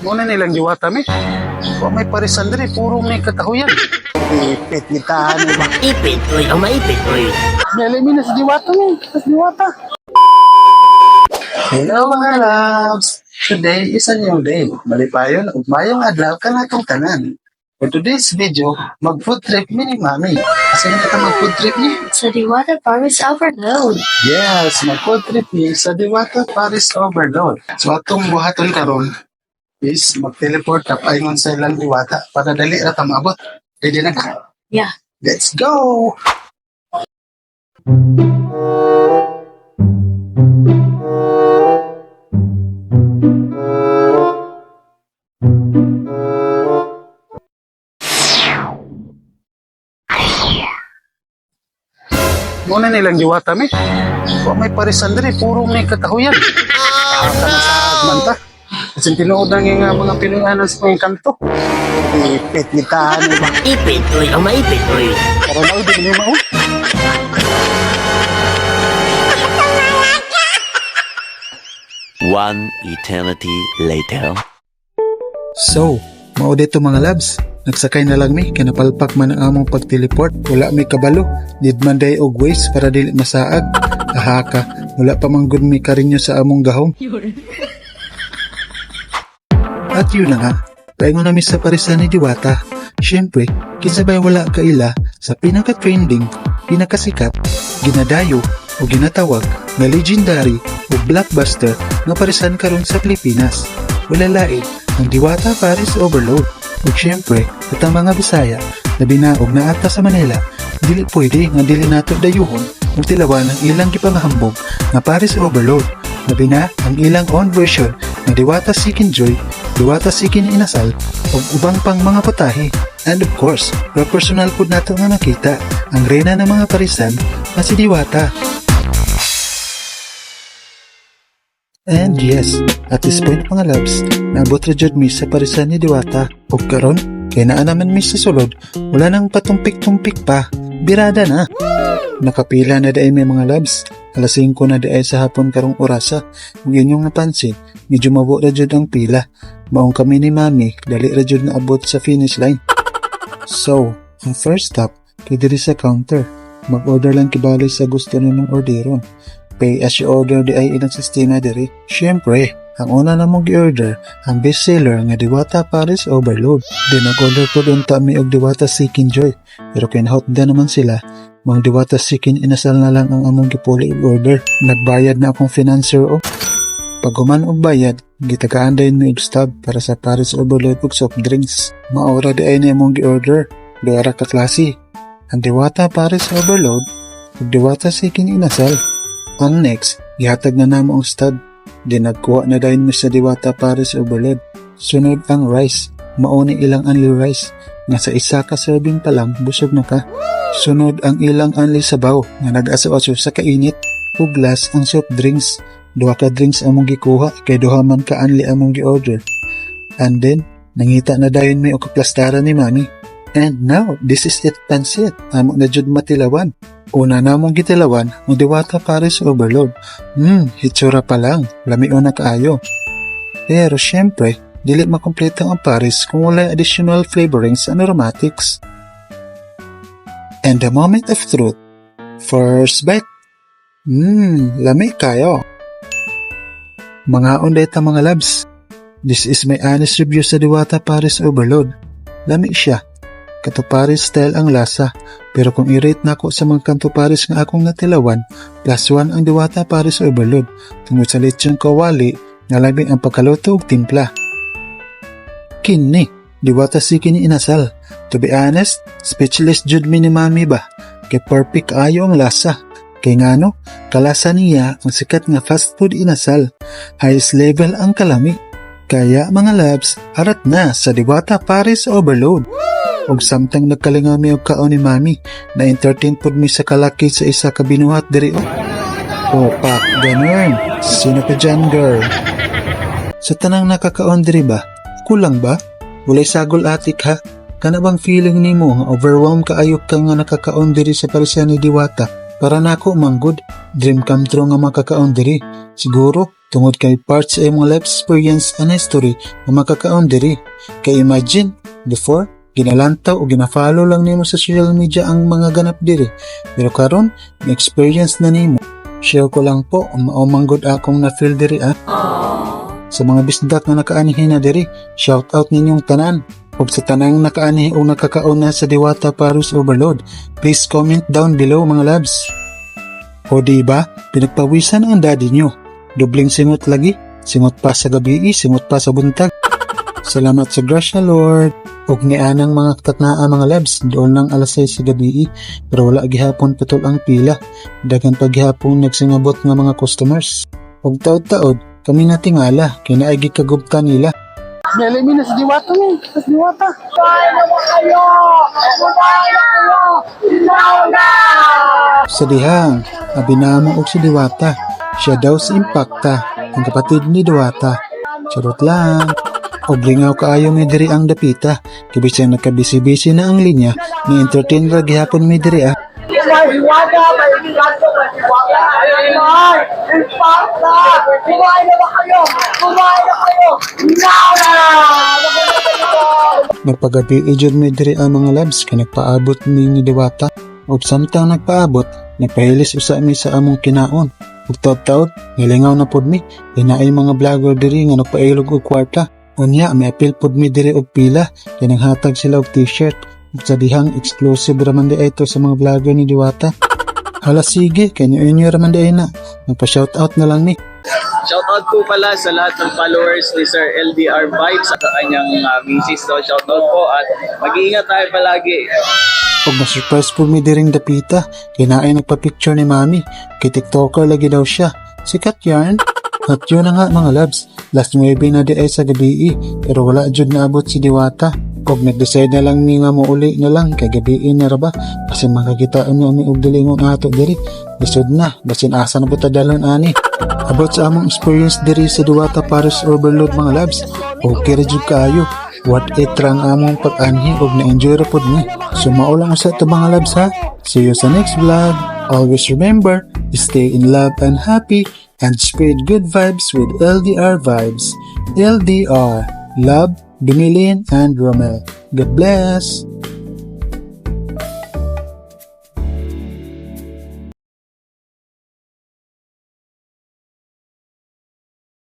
Muna nilang diwata mi. Kung may parisan diri, puro may katahuyan. Ipit kita ano ba? Ipit, oy. Ang maipit, oy. Nalimi na sa diwata mi. Sa diwata. Hello mga loves! Today is a new day. Malipayon, ugmayong adlaw ka na itong tanan. For today's video, mag-food trip mi ni Mami. Kasi na ka mag-food trip ni? So Diwata Paris Overload. Yes, mag-food trip ni sa Diwata Paris Overload. So atong buhaton karon is mag-teleport up ayon sa ilang diwata para dali ra ta maabot. Ready na ka? Yeah. Let's go! Muna nilang diwata mi. Kung may parisan diri, puro may katahuyan. Aka na sa agmanta. Kasi tinuod na nga mga Pinoyanan sa mga kanto. Ipit kita ano ba? Ipit, oy. Ang maipit, oy. Para na din ni mao. One eternity later. So, mao dito mga labs. Nagsakay na lang mi, kinapalpak man ang among pag-teleport. Wala may kabalo, need man day og ways para dili masaag. Ahaka, wala pa man gud mi karinyo sa among gahom. At yun na nga, paingon nami sa parisan ni Diwata. Siyempre, kinsabay wala kaila sa pinaka-trending, pinakasikat, ginadayo o ginatawag na legendary o blockbuster nga parisan karon sa Pilipinas. Wala lain ang Diwata Paris Overload. Ug siyempre, itang mga Bisaya na binaog na ata sa Manila, dili pwede nga dili nato dayuhon o tilawan ang ilang gipangahambog na Paris Overload. Labi na ang ilang own version na Diwata Seeking Joy, Diwata Seeking Inasal, o ubang pang mga putahe. And of course, personal po nato nga nakita ang reyna ng mga parisan na si Diwata. And yes, at this point mga loves, naabot ra jud mi sa parisan ni Diwata. O karon, kaya naa naman mi sa sulod, wala nang patumpik-tumpik pa, birada na. Nakapila na daay may mga loves, alas 5 na daay sa hapon karong orasa. Kung inyong napansin, medyo mabo ra jud ang pila. Maong kami ni Mami, dali ra jud na abot sa finish line. So, ang first stop, kay diri sa counter. Mag-order lang kibali sa gusto ninyong orderon. Pay as you order di ay ilang sistema diri. Siyempre, ang una na mong gi-order, ang bestseller nga Diwata Paris Overload. Di nag-order po doon mi og Diwata Seeking Joy. Pero kinahot din naman sila, mga Diwata Seeking Inasal na lang ang among gipuli order. Nagbayad na akong financer o. Pag human og bayad, gitagaan din mi og stub para sa Paris Overload og soft drinks. Maura di ay na among gi-order. Dara ka klase. Ang Diwata Paris Overload ug Diwata Seeking Inasal. Ang next, gihatag na namo ang stud. Di nagkuha na dayon mi sa Diwata Paris Overload. Sunod ang rice. Mauni ilang only rice. Nga sa isa ka serving pa lang, busog na ka. Sunod ang ilang only sabaw. Nga nag-aso-aso sa kainit. O glass ang soft drinks. Duha ka drinks among gikuha. Kay duha man ka only among gi-order. And then, nangita na dayon mi o kaplastara ni Mami. And now, this is it pansit. Amo na jud matilawan. Una namong gitilawan ang Diwata Paris Overload. Hitsura pa lang, lamion na kaayo. Pero syempre, dili makompleto ang Paris kung wala additional flavorings and aromatics. And the moment of truth, first bite. Lami kayo. Mga ondeta mga labs, this is my honest review sa Diwata Paris Overload. Lami siya. Kanto Paris style ang lasa, pero kung i-rate na ako sa mga kanto Paris nga akong natilawan, +1 ang Diwata Paris Overload, tungod sa lechong kawali, nga labi ang pagkaluto ug timpla. Kini, Diwata Seeking Inasal. To be honest, speechless jud mi ni Mami ba, kay perfect ayo ang lasa. Kay ngano, kalasa niya ang sikat nga fast food inasal, highest level ang kalami. Kaya mga labs, arat na sa Diwata Paris Overload. Og samtang nagkalingami og kaon ni Mami, na-entertain pod mi sa kalaki sa isa ka binuhat diri o. Pak, ganun. Sino ka dyan, girl? Sa tanang nakakaon diri ba? Kulang ba? Walay sagol atik ha? Kana bang feeling nimo nga overwhelmed kaayok ka nga nakakaon diri sa parisan ni Diwata? Para nako manggod, Dream come true nga makakaon diri. Siguro, tungod kay parts ay mga life experience and history nga makakaon diri. Kay imagine, before, ginalantaw o ginafollow lang nimo sa social media ang mga ganap diri. Pero karon, na-experience na nimo. Share ko lang po, manggod akong na-feel diri Sa mga bisdak na nakaanihin na diri, shout out ninyong tanan. Ug sa tanang nakaanihi o nakakaon na sa Diwata Paris Overload, please comment down below mga labs. O diba, pinagpawisan ang daddy nyo. Dubling singot lagi, singot pa sa gabi, singot pa sa buntag. Salamat sa grasya Lord. Ug nianang mga tatnaa mga labs, doon lang alas 6 sa gabi, pero wala gihapon putol ang pila. Dagan paghapon nagsingabot nga mga customers. Ug taod-taod, kami natingala, kinaigi kagubta nila. Meli mi na sa Diwata mi. Sa Diwata. Sa dihang, abinamo og si Diwata. Siya daw si Impacta, ang kapatid ni Diwata. Charot lang. Og lingaw kaayo mi diri ang dapita. Kibisang nagkabisi-bisi na ang linya, ni entertain ra gihapon mi diri Nagpagabi ijud mi diri ang mga labs kay nagpaabot mi ni Diwata. Ug samtang nagpaabot, nagpahilis usa mi sa among kinaon. Ug taud-taud, nilingaw na pud mi, inaay mga vlogger diri nga nagpailog og kwarta. Unya, may apil pud mi diri og pila, kay nanghatag sila og t-shirt. Ug sa dihang exclusive raman di ito sa mga vlogger ni Diwata. Hala sige, kay inyo raman di na. Magpa-shoutout na lang ni. Shoutout po pala sa lahat ng followers ni Sir LDR Vibes at kanyang misis. So, shoutout po at mag-iingat tayo palagi. Ug na-surprise po mi diring dapita, kinaay nagpa-picture ni Mami, kay TikToker lagi daw siya. Sikat yarn. At yun na nga mga labs, last 9 na di ay sa gabi pero wala jud naabot si Diwata. Ug nag-decide na lang ni nga mo uli na lang kay gabi na ra ba kasi makakitaan niya ni og dilingon ato diri. Lisod na, basin asa na buta dalon ani. About sa among experience diri sa Diwata Paris Overload mga labs, okay ra jud kaayo. What it rang among pag-anhi ug na-enjoy ra pod ni. So mao lang sa ito mga labs ha. See you sa next vlog. Always remember, stay in love and happy and spread good vibes with LDR Vibes. LDR, Love, Dumilin, and Romel. God bless!